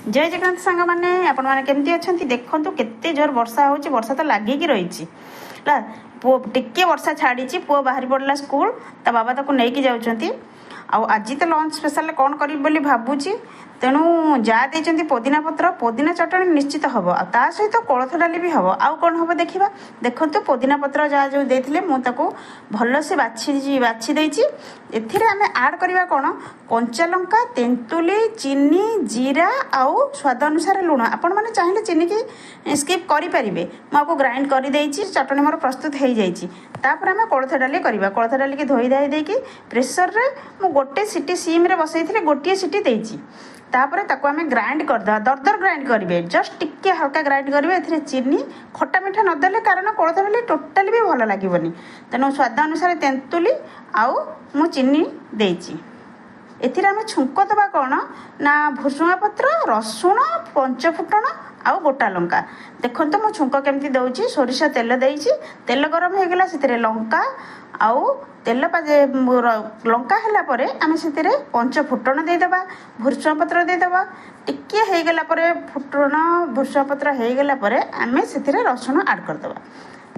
जय जगन्नाथ सांग मैंने आपण मैंने केमती अच्छा देखूँ केते जोर वर्षा होची वर्षा तो लगिकी रही पुओ टिके वर्षा छाड़ी पुओ बाहरी पड़ा स्कूल ता बाबा ताको नहीं जाऊँच आज तो लंच स्पेशल कौन करी बोली भावुची तेणु जहाँ देते पुदीना पत्र पुदीना चटणी निश्चित हम ता सहित कोलथ डाली भी हम आउ कौन हम देखा देखो पुदीना पत्र जहाँ जो देते मुझे भल से बाछी देती एम आड करवा कौन कंचा लंका तेंतुली चीनी जीरा आउ स्वाद अनुसार लुण आपण मैंने चाहिए चीनी की स्किप करें मुझे ग्राइंड कर चटणी मोर प्रस्तुत हो जापर आम कोलथ डाली करवा कोलथ डाली की धोई धाई देकी प्रेसर रे मु गोटे सीटी सीम रे बसई गोटे सीटी देती तापर ताको आमे ग्राइंड करदे दरदर ग्राइंड करेंगे जस्ट टिके हल्का ग्राइंड करेंगे ए चीनी खट्टा मिठा नदेले कारण कोलथ डाली टोटाली भी भल लगे तेणु स्वाद अनुसार तेंतुली आउ मु चीनी देती एथिरे आमे छुंक दबा कौन ना भुसुंगा पत्र रसुण पंचफुटण आउ गोटा लंका देखो मु छुंक केमती दउची सोरिष तेल देइची तेल गरम हो गला सेतिरे लंका आउ तेल लंका है परे आमे सेतिरे पंचफुटण देदेबा भुसुंगा पत्र देदेबा टिके हो गला परे फुटण भुसुंगा पत्र हो गला परे आमे सेतिरे रसुण ऐड करदेबा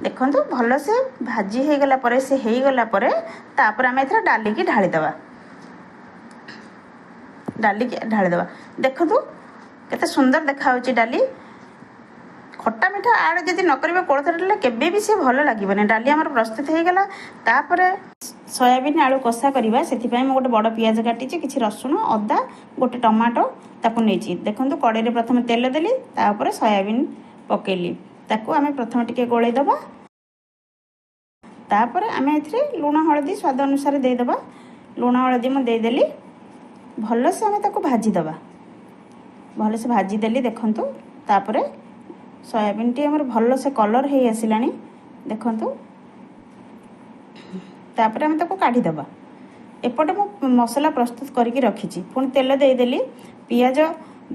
देखो भल से भाजी हो गला परे से हो गला परे तापर आमे एथरा डाली की ढाली देबा डाली ढाली देबा देखो केते सुंदर देखा होची डाली खट्टा मिठा आड़ जदि न करिवे कोलथ डाली केबे भी से भल लागिबने डाली हमर प्रस्तुत हो गला तापर सोयाबीन आलू कषा करवा सेति पय म गोटे बड़ पियाज काटिची किछि रसुण अदा गोटे टमाटो ताकू नेची देखंतु कड़े रे प्रथम तेल देली तापर सोयाबीन पकेली ताकू आमे प्रथम टिके गोळै दबा तापर आमे एथरे लूण हळदी स्वाद अनुसार दे दबा लूण हळदी म दे देली भल से आमे ताकू भाजी दबा भल से भाजी देली देखंतु तापर सोयाबीन टी हमर भल से कलर हे आसिलानी देखंतु तापर आमे ताकू काढी दबा एपटे मु मसला प्रस्तुत करके रखीची पुणी तेल दे देली पियाज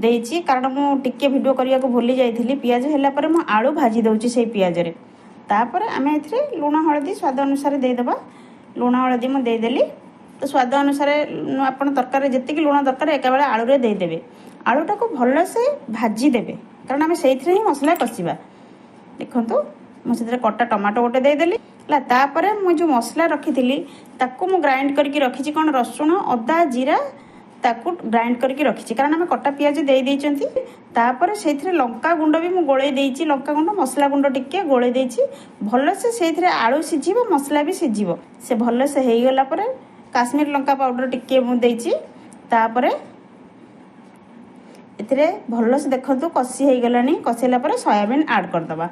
देइची कारण मु टिके वीडियो करिया को भूली जाइथिली पियाज हैला पर मु आलू भाजी दउची से पियाज रे तापर आमे एथरे लूण हळदी स्वाद अनुसार दे दबा लूण हळदी मु दे देली तो स्वाद अनुसार आपण तरकारी जेतिकी लूण दरकार एका बेला आलू रे दे देबे आलूटा को भल से भाजी देबे कारण आमे सेइथरे ही मसला कसिबा देखंतु मु सेथरे कट्टा टमाटो गोटे दे देली ला तापर मु जो मसला रखीथिली ताकू मु ग्राइंड करके रखीची कोन रसुण अदा जीरा ताकू ग्राइंड करके रखीची कारण आमे कट्टा पियाज दे देइचंती तापर सेइथरे लंका गुंड भी मु गोळे देइची लंका गुंड मसला गुंड टिके गोळे देइची भल से सेइथरे आलू सिझिबो मसला भी सिझिबो से भल से हेई गला परे काश्मीर लंका पाउडर टिके मु देइची तापर एथिरे भल से देखंतु कसी हेई गलानी कसेला परे सोयाबीन ऐड कर दबा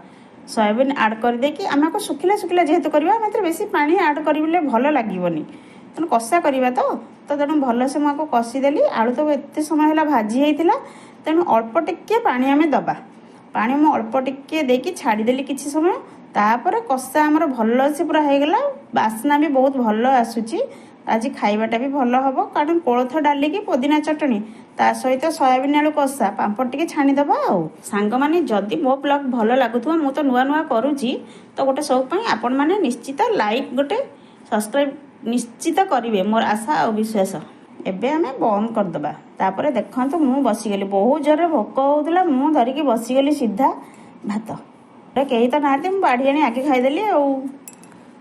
सोयाबीन ऐड कर दे कि आमे को सुखिला सुखिला जेहेतु करबा आमे एथिरे बेसी पानी ऐड करिबले भल लागिबोनी तेणु कषा करवा तो तेणु भल से मुझे कषी देली आलू तो एत समय है भाजी होता तेणु अल्प टिके पानी आम दबा पानी मु अल्प टिके देकी छाड़देली किसी समय तापर कषा आमर भल से पूरा हो गला बास्ना भी बहुत भल आसूची आज खाइबाटा भी भल हम कारण कोलथ डाली की पुदीना चटणी ता सहित सोयाबीन आलू कषा पांपड़ टिके छाणीदबा आउ सांग माने जदि मो ब्लॉग भल लागुथुवा मु तो नुआ नुआ करूची तो गोटे सब पई आपण माने निश्चित लाइक गोटे सब्सक्राइब निश्चित करेंगे मोर आशा और विश्वास एबे आमे बंद करदबा तापर देखंतु मु बसीगली बहुत जोर भोक होउतला मु धरिकी बसीगली सीधा भात कही तो ना बाढ़ी आनी आगे खाईदेली।